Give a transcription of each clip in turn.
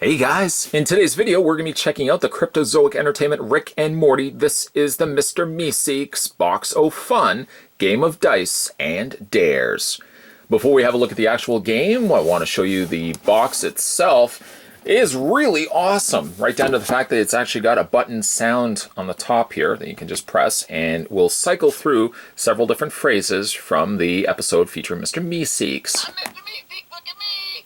Hey guys! In today's video, we're going to be checking out the Cryptozoic Entertainment Rick and Morty. This is the Mr. Meeseeks Box O Fun game of dice and dares. Before we have a look at the actual game, I want to show you the box itself. It is really awesome, right down to the fact that it's actually got a button sound on the top here that you can just press, and we'll cycle through several different phrases from the episode featuring Mr. Meeseeks. I'm Mr. Meeseeks, look at me!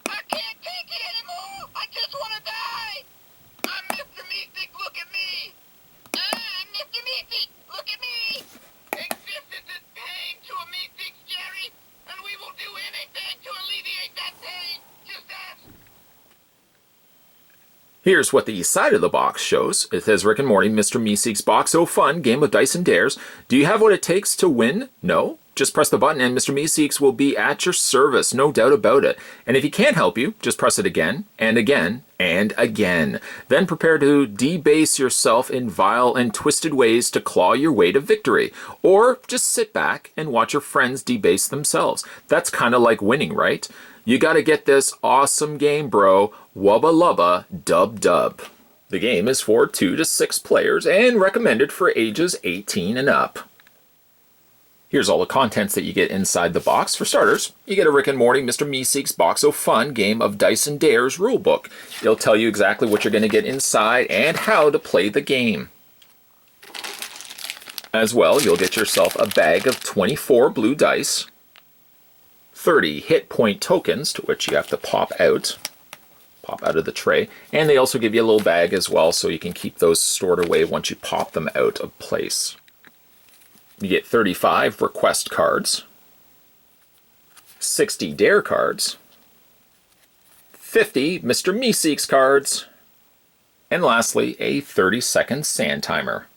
I can't take it anymore! I just want to die! I'm Mr. Meeseeks, look at me! I'm Mr. Meeseeks, look at me! Existence is pain to a Meeseeks, Jerry, and we will do anything to alleviate that pain! Just ask! Here's what the side of the box shows. It says Rick and Morty, Mr. Meeseeks Box O Fun, game of dice and dares. Do you have what it takes to win? No? Just press the button and Mr. Meeseeks will be at your service, no doubt about it. And if he can't help you, just press it again and again and again. Then prepare to debase yourself in vile and twisted ways to claw your way to victory. Or just sit back and watch your friends debase themselves. That's kind of like winning, right? You gotta get this awesome game, bro. Wubba lubba dub dub. The game is for 2 to 6 players and recommended for ages 18 and up. Here's all the contents that you get inside the box. For starters, you get a Rick and Morty Mr. Meeseeks Box O Fun game of dice and dares rulebook. It'll tell you exactly what you're going to get inside and how to play the game. As well, you'll get yourself a bag of 24 blue dice, 30 hit point tokens, to which you have to pop out of the tray, and they also give you a little bag as well so you can keep those stored away once you pop them out of place. You get 35 request cards, 60 dare cards, 50 Mr. Meeseeks cards, and lastly, a 30-second sand timer.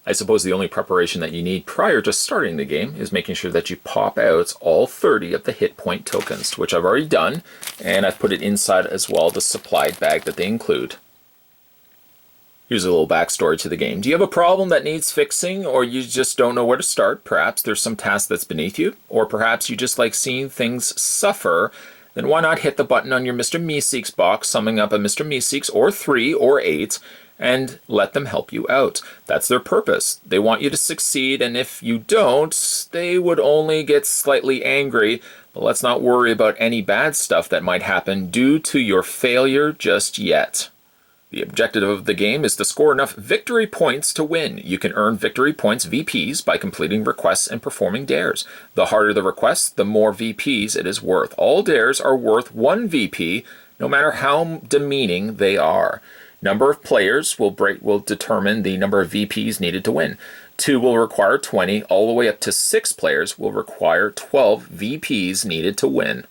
I suppose the only preparation that you need prior to starting the game is making sure that you pop out all 30 of the hit point tokens, which I've already done, and I've put it inside as well the supplied bag that they include. Here's a little backstory to the game. Do you have a problem that needs fixing, or you just don't know where to start? Perhaps there's some task that's beneath you, or perhaps you just like seeing things suffer. Then why not hit the button on your Mr. Meeseeks box, summing up a Mr. Meeseeks, or 3 or 8, and let them help you out. That's their purpose. They want you to succeed, and if you don't, they would only get slightly angry. But let's not worry about any bad stuff that might happen due to your failure just yet. The objective of the game is to score enough victory points to win. You can earn victory points, VPs, by completing requests and performing dares. The harder the request, the more VPs it is worth. All dares are worth 1 VP, no matter how demeaning they are. Number of players will determine the number of VPs needed to win. 2 will require 20, all the way up to 6 players will require 12 VPs needed to win.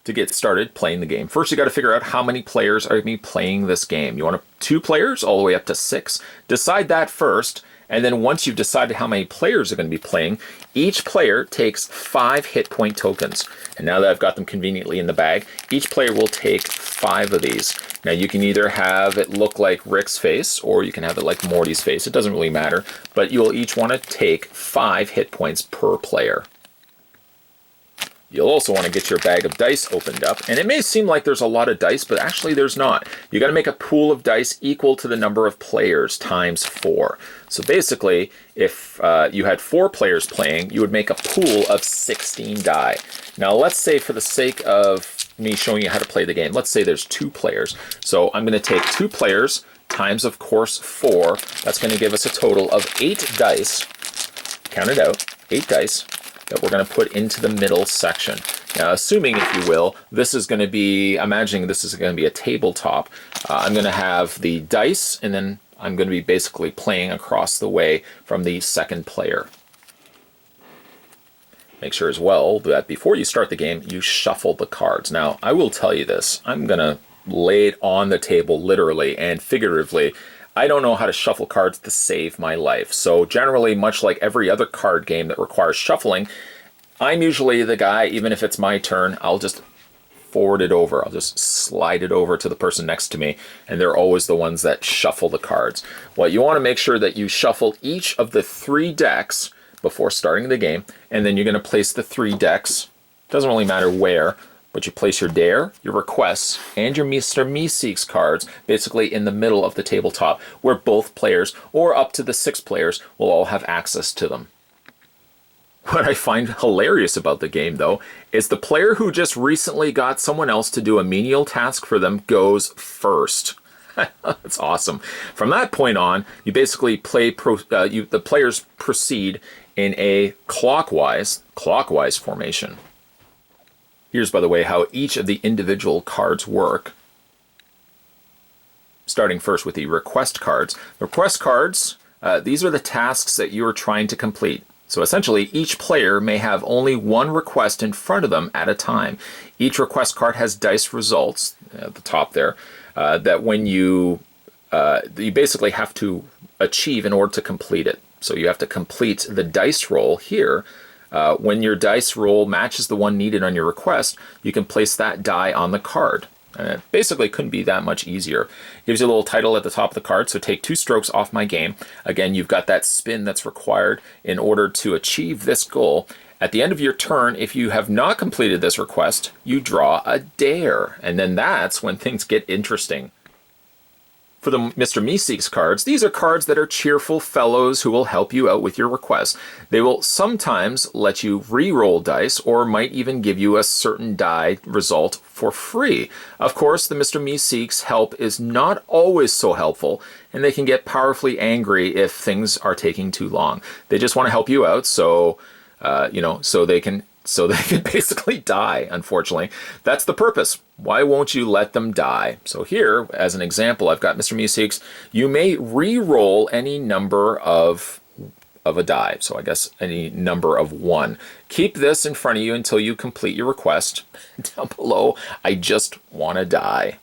To get started playing the game, first you got to figure out how many players are going to be playing this game. You want 2 players all the way up to 6. Decide that first, and then once you've decided how many players are going to be playing, each player takes 5 hit point tokens. And now that I've got them conveniently in the bag, each player will take 5 of these. Now you can either have it look like Rick's face, or you can have it like Morty's face. It doesn't really matter, but you'll each want to take 5 hit points per player. You'll also want to get your bag of dice opened up, and it may seem like there's a lot of dice, but actually there's not. You got to make a pool of dice equal to the number of players times 4. So basically, if you had 4 players playing, you would make a pool of 16 die. Now let's say, for the sake of me showing you how to play the game, let's say there's 2 players. So I'm going to take 2 players times, of course, 4. That's going to give us a total of 8 dice. Count it out, 8 dice. That we're going to put into the middle section. Now, assuming, if you will, this is going to be, imagining this is going to be a tabletop, I'm going to have the dice, and then I'm going to be basically playing across the way from the second player. Make sure as well that before you start the game, you shuffle the cards. Now, I will tell you this, I'm going to lay it on the table literally and figuratively. I don't know how to shuffle cards to save my life. So generally, much like every other card game that requires shuffling, I'm usually the guy, even if it's my turn, I'll just forward it over. I'll just slide it over to the person next to me, and they're always the ones that shuffle the cards. Well, you want to make sure that you shuffle each of the 3 decks before starting the game, and then you're going to place the 3 decks, doesn't really matter where, But you place your dare, your requests, and your Mr. Meeseeks cards basically in the middle of the tabletop, where both players, or up to the 6 players, will all have access to them. What I find hilarious about the game, though, is the player who just recently got someone else to do a menial task for them goes first. That's awesome. From that point on, you basically the players proceed in a clockwise formation. Here's, by the way, how each of the individual cards work. Starting first with the request cards. The request cards, these are the tasks that you are trying to complete. So essentially, each player may have only one request in front of them at a time. Each request card has dice results at the top there that when you basically have to achieve in order to complete it. So you have to complete the dice roll here. When your dice roll matches the one needed on your request, you can place that die on the card. And it basically couldn't be that much easier. Gives you a little title at the top of the card, so take 2 strokes off my game. Again, you've got that spin that's required in order to achieve this goal. At the end of your turn, if you have not completed this request, you draw a dare. And then that's when things get interesting. For the Mr. Meeseeks cards, these are cards that are cheerful fellows who will help you out with your requests. They will sometimes let you re-roll dice or might even give you a certain die result for free. Of course, the Mr. Meeseeks help is not always so helpful, and they can get powerfully angry if things are taking too long. They just want to help you out, so they can basically die, unfortunately. That's the purpose. Why won't you let them die? So here, as an example, I've got Mr. Meeseeks. You may re-roll any number of a die. So I guess any number of 1. Keep this in front of you until you complete your request. Down below, I just want to die.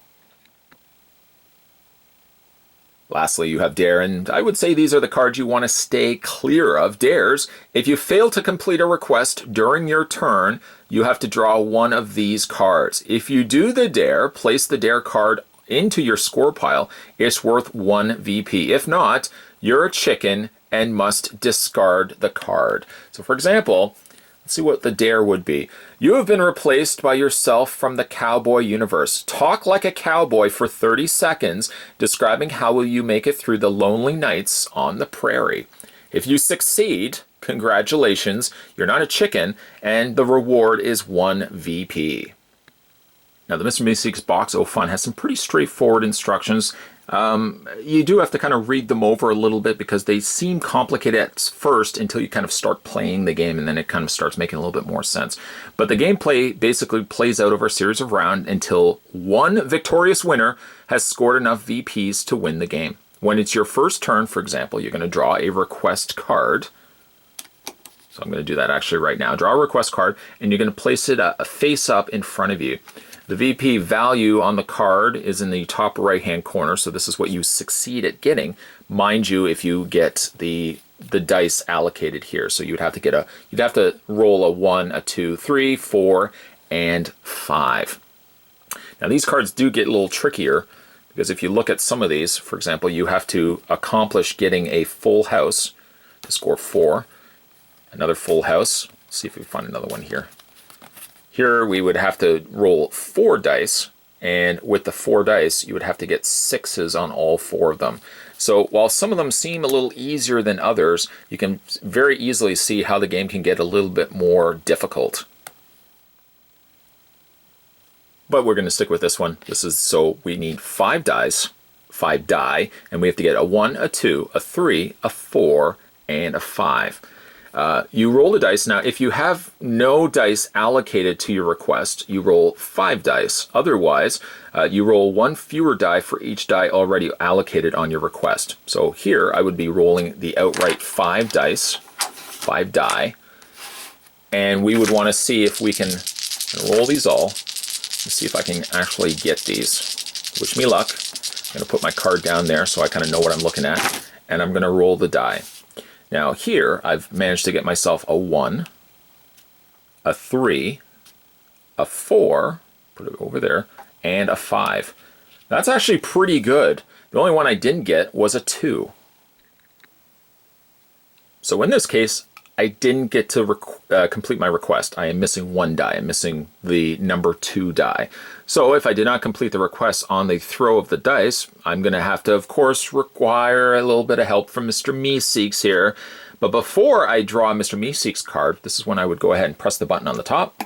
Lastly, you have dare, and I would say these are the cards you want to stay clear of. Dares, if you fail to complete a request during your turn, you have to draw one of these cards. If you do the dare, place the dare card into your score pile. It's worth 1 VP. If not, you're a chicken and must discard the card. So for example, let's see what the dare would be. You have been replaced by yourself from the cowboy universe. Talk like a cowboy for 30 seconds, describing how will you make it through the lonely nights on the prairie. If you succeed, congratulations, you're not a chicken, and the reward is 1 VP. Now, the Mr. Meeseeks Box O Fun has some pretty straightforward instructions. You do have to kind of read them over a little bit because they seem complicated at first until you kind of start playing the game, and then it kind of starts making a little bit more sense. But the gameplay basically plays out over a series of rounds until one victorious winner has scored enough VPs to win the game. When it's your first turn, for example, you're going to draw a request card. So I'm going to do that actually right now. Draw a request card, and you're going to place it face up in front of you. The VP value on the card is in the top right-hand corner, so this is what you succeed at getting. Mind you, if you get the dice allocated here, so you'd have to roll a 1, a 2, 3, 4, and 5. Now these cards do get a little trickier because if you look at some of these, for example, you have to accomplish getting a full house to score 4, another full house. Let's see if we find another one here. Here we would have to roll 4 dice, and with the 4 dice, you would have to get 6s on all 4 of them. So while some of them seem a little easier than others, you can very easily see how the game can get a little bit more difficult. But we're going to stick with this one. So we need 5 die, and we have to get a 1, a 2, a 3, a 4, and a 5. You roll the dice. Now, if you have no dice allocated to your request, you roll 5 dice. Otherwise, you roll 1 fewer die for each die already allocated on your request. So here, I would be rolling the outright 5 die, and we would want to see if we can roll these all and see if I can actually get these. Wish me luck. I'm going to put my card down there so I kind of know what I'm looking at, and I'm going to roll the die. Now here, I've managed to get myself a 1, a 3, a 4, put it over there, and a 5. That's actually pretty good. The only one I didn't get was a 2. So in this case, I didn't get to complete my request. I am missing one die. I'm missing the number 2 die. So if I did not complete the request on the throw of the dice, I'm going to have to, of course, require a little bit of help from Mr. Meeseeks here. But before I draw Mr. Meeseeks card, this is when I would go ahead and press the button on the top.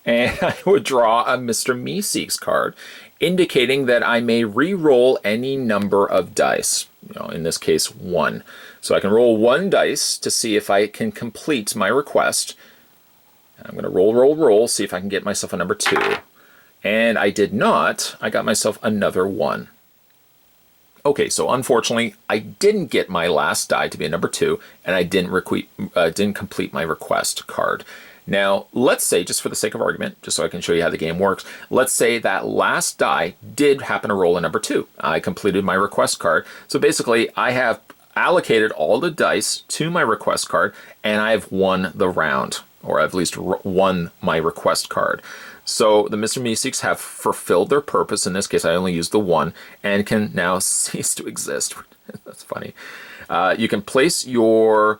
And I would draw a Mr. Meeseeks card, indicating that I may re-roll any number of dice. In this case, 1. So I can roll 1 dice to see if I can complete my request. I'm going to roll, see if I can get myself a number 2. And I did not. I got myself another 1. Okay, so unfortunately, I didn't get my last die to be a number 2, and I didn't complete my request card. Now, let's say, just for the sake of argument, just so I can show you how the game works, let's say that last die did happen to roll a number 2. I completed my request card. So basically, I have allocated all the dice to my request card, and I've won the round, or I've at least won my request card. So the Mr. Meeseeks have fulfilled their purpose. In this case, I only used the 1 and can now cease to exist. That's funny. You can place your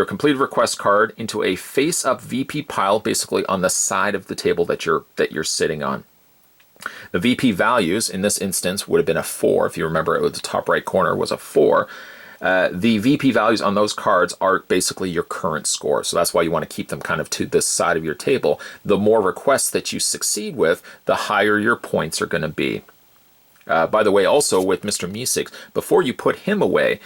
completed request card into a face-up VP pile, basically on the side of the table that you're sitting on. The VP values in this instance would have been a 4. If you remember, the top right corner was a 4. The VP values on those cards are basically your current score. So that's why you want to keep them kind of to this side of your table. The more requests that you succeed with, the higher your points are going to be. By the way, also with Mr. Meeseeks, before you put him away,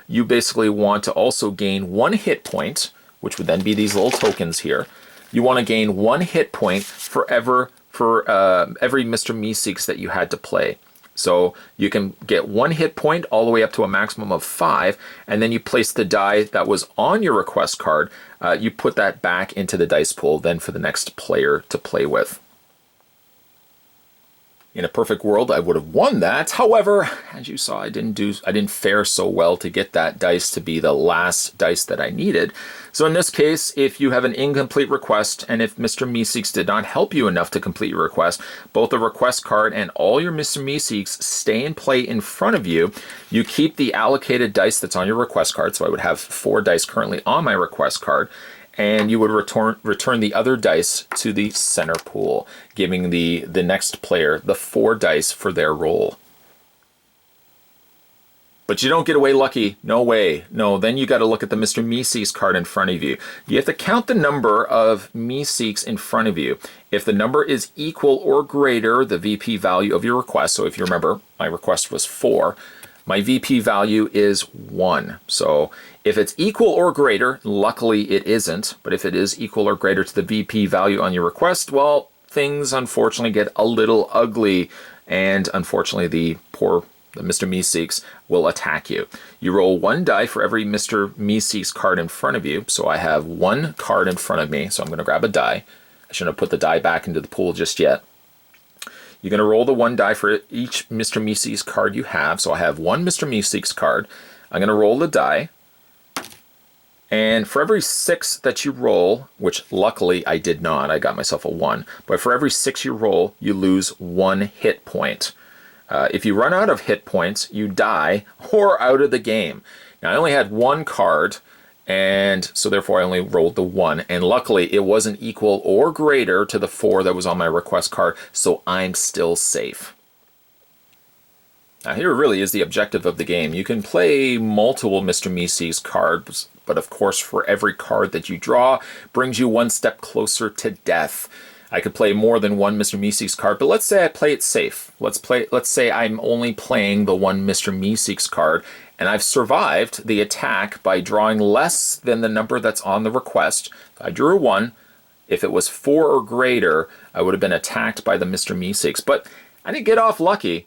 you basically want to also gain 1 hit point, which would then be these little tokens here. You want to gain 1 hit point for every Mr. Meeseeks that you had to play. So you can get 1 hit point all the way up to a maximum of 5, and then you place the die that was on your request card. You put that back into the dice pool then for the next player to play with. In a perfect world, I would have won that. However, as you saw, I didn't fare so well to get that dice to be the last dice that I needed. So in this case, if you have an incomplete request, and if Mr. Meeseeks did not help you enough to complete your request, both the request card and all your Mr. Meeseeks stay in play in front of you. You keep the allocated dice that's on your request card. So I would have 4 dice currently on my request card. And you would return the other dice to the center pool, giving the next player the 4 dice for their roll. But you don't get away lucky. No way. No, then you got to look at the Mr. Meeseeks card in front of you. You have to count the number of Meeseeks in front of you. If the number is equal or greater the VP value of your request, so if you remember, my request was 4, my VP value is 1. So if it's equal or greater, luckily it isn't, but if it is equal or greater to the VP value on your request, well, things unfortunately get a little ugly, and unfortunately the Mr. Meeseeks will attack you. You roll 1 die for every Mr. Meeseeks card in front of you, so I have 1 card in front of me, so I'm going to grab a die. I shouldn't have put the die back into the pool just yet. You're going to roll the 1 die for each Mr. Meeseeks card you have. So I have 1 Mr. Meeseeks card. I'm going to roll the die. And for every 6 that you roll, which luckily I did not, I got myself a 1. But for every 6 you roll, you lose 1 hit point. If you run out of hit points, you die or out of the game. Now I only had 1 card, and so therefore I only rolled the 1, and luckily it wasn't equal or greater to the 4 that was on my request card, so I'm still safe. Now here really is the objective of the game. You can play multiple Mr. Meeseeks cards, but of course for every card that you draw brings you 1 step closer to death. I could play more than 1 Mr. Meeseeks card, but let's say I play it safe. Let's say I'm only playing the 1 Mr. Meeseeks card, and I've survived the attack by drawing less than the number that's on the request. I drew a 1. If it was 4 or greater, I would have been attacked by the Mr. Meeseeks. But I didn't get off lucky.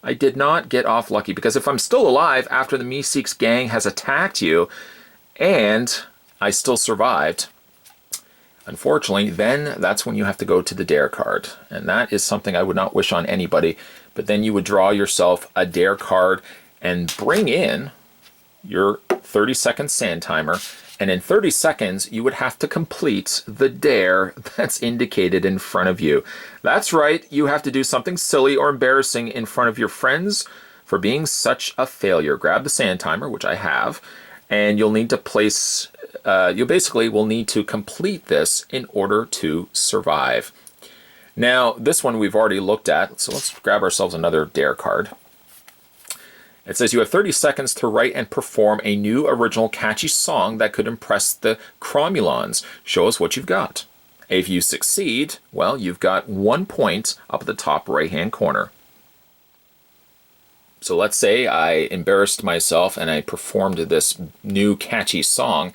I did not get off lucky, because if I'm still alive after the Meeseeks gang has attacked you, and I still survived, unfortunately, then that's when you have to go to the dare card. And that is something I would not wish on anybody. But then you would draw yourself a dare card and bring in your 30-second sand timer. And in 30 seconds, you would have to complete the dare that's indicated in front of you. That's right, you have to do something silly or embarrassing in front of your friends, for being such a failure. Grab the sand timer, which I have, and you'll need to place, you basically will need to complete this in order to survive. Now, this one we've already looked at, so let's grab ourselves another dare card. It says you have 30 seconds to write and perform a new original catchy song that could impress the Cromulons. Show us what you've got. If you succeed, well, you've got 1 point up at the top right-hand corner. So let's say I embarrassed myself and I performed this new catchy song.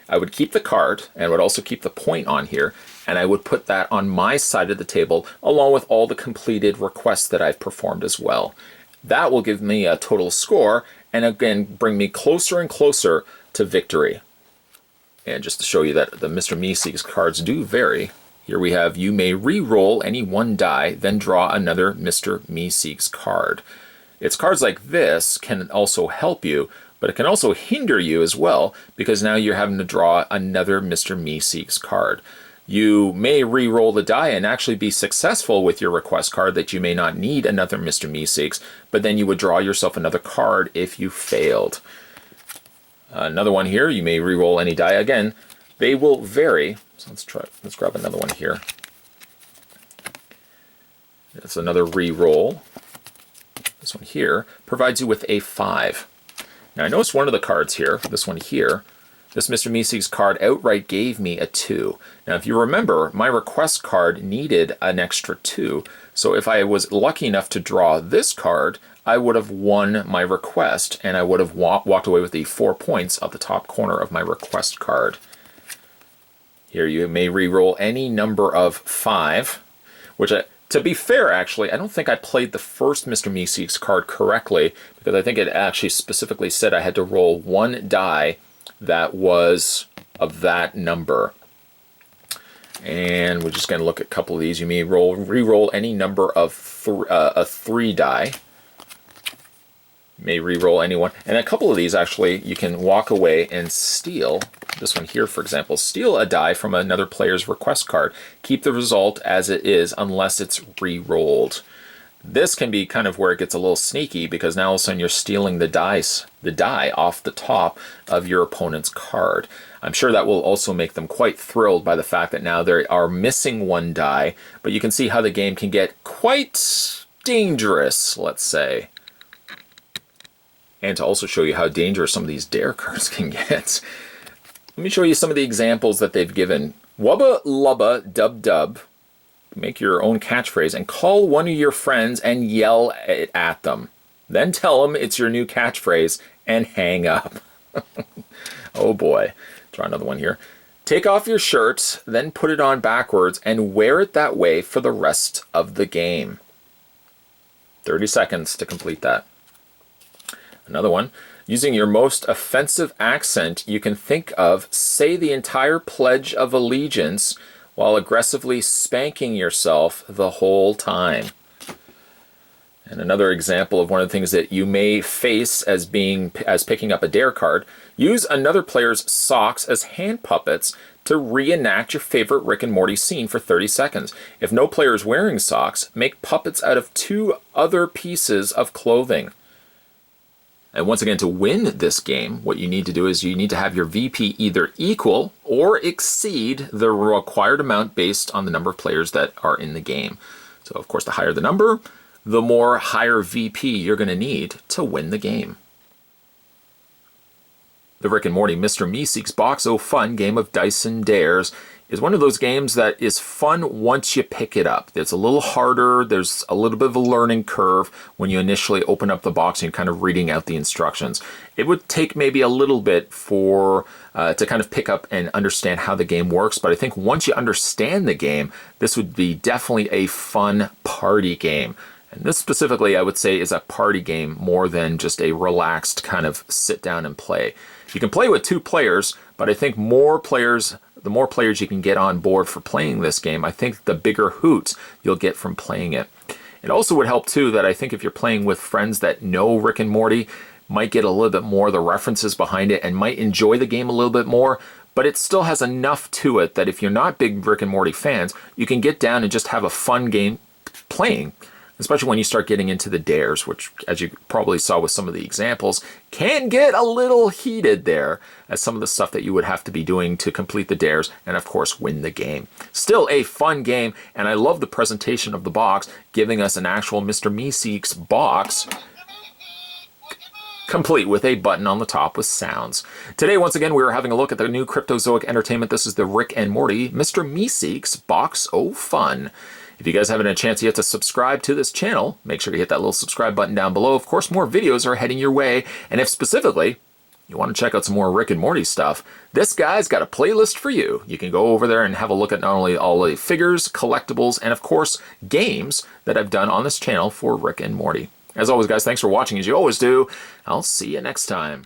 I would keep the card and would also keep the point on here, and I would put that on my side of the table along with all the completed requests that I've performed as well. That will give me a total score and again bring me closer and closer to victory. And just to show you that the Mr. Meeseeks cards do vary, here we have you may re-roll any one die, then draw another Mr. Meeseeks card. It's cards like this can also help you, but it can also hinder you as well, because now you're having to draw another Mr. Meeseeks card. You may re-roll the die and actually be successful with your request card that you may not need another Mr. Meeseeks, but then you would draw yourself another card if you failed. Another one here, you may re-roll any die. Again, they will vary. So let's grab another one here. It's another re-roll. This one here provides you with a 5. Now I noticed one of the cards here, this one here, this Mr. Meeseeks card outright gave me a 2. Now if you remember, my request card needed an extra 2, so if I was lucky enough to draw this card, I would have won my request, and I would have walked away with the 4 points at the top corner of my request card. Here you may re-roll any number of 5, which to be fair, actually, I don't think I played the first Mr. Meeseeks card correctly, because I think it actually specifically said I had to roll 1 die that was of that number. And we're just going to look at a couple of these. You may re-roll any number of 3 die. You may re-roll any one. And a couple of these, actually, you can walk away and steal. This one here, for example, steal a die from another player's request card. Keep the result as it is unless it's re-rolled. This can be kind of where it gets a little sneaky, because now all of a sudden you're stealing the die off the top of your opponent's card. I'm sure that will also make them quite thrilled by the fact that now they are missing 1 die, but you can see how the game can get quite dangerous, let's say. And to also show you how dangerous some of these dare cards can get, let me show you some of the examples that they've given. Wubba lubba dub dub. Make your own catchphrase and call one of your friends and yell it at them. Then tell them it's your new catchphrase and hang up. Oh boy. Try another one here. Take off your shirt, then put it on backwards and wear it that way for the rest of the game. 30 seconds to complete that. Another one. Using your most offensive accent you can think of, say the entire Pledge of Allegiance while aggressively spanking yourself the whole time. And another example of one of the things that you may face as picking up a dare card, use another player's socks as hand puppets to reenact your favorite Rick and Morty scene for 30 seconds. If no player is wearing socks, make puppets out of 2 other pieces of clothing. And once again, to win this game, what you need to do is you need to have your VP either equal or exceed the required amount based on the number of players that are in the game. So, of course, the higher the number, the more higher VP you're going to need to win the game. The Rick and Morty Mr. Meeseeks Box Oh Fun game of dice and dares is one of those games that is fun once you pick it up. It's a little harder. There's a little bit of a learning curve when you initially open up the box and you're kind of reading out the instructions. It would take maybe a little bit for to kind of pick up and understand how the game works, but I think once you understand the game, this would be definitely a fun party game. And this specifically, I would say, is a party game more than just a relaxed kind of sit down and play. You can play with 2 players, but I think the more players you can get on board for playing this game, I think the bigger hoots you'll get from playing it. It also would help too that I think if you're playing with friends that know Rick and Morty, might get a little bit more of the references behind it and might enjoy the game a little bit more, but it still has enough to it that if you're not big Rick and Morty fans, you can get down and just have a fun game playing. especially when you start getting into the dares, which, as you probably saw with some of the examples, can get a little heated there as some of the stuff that you would have to be doing to complete the dares and, of course, win the game. Still a fun game, and I love the presentation of the box, giving us an actual Mr. Meeseeks box, complete with a button on the top with sounds. Today, once again, we are having a look at the new Cryptozoic Entertainment. This is the Rick and Morty Mr. Meeseeks Box O Fun. If you guys haven't had a chance yet to subscribe to this channel, make sure to hit that little subscribe button down below. Of course, more videos are heading your way, and if specifically you want to check out some more Rick and Morty stuff, this guy's got a playlist for you. You can go over there and have a look at not only all the figures, collectibles, and of course, games that I've done on this channel for Rick and Morty. As always, guys, thanks for watching as you always do. I'll see you next time.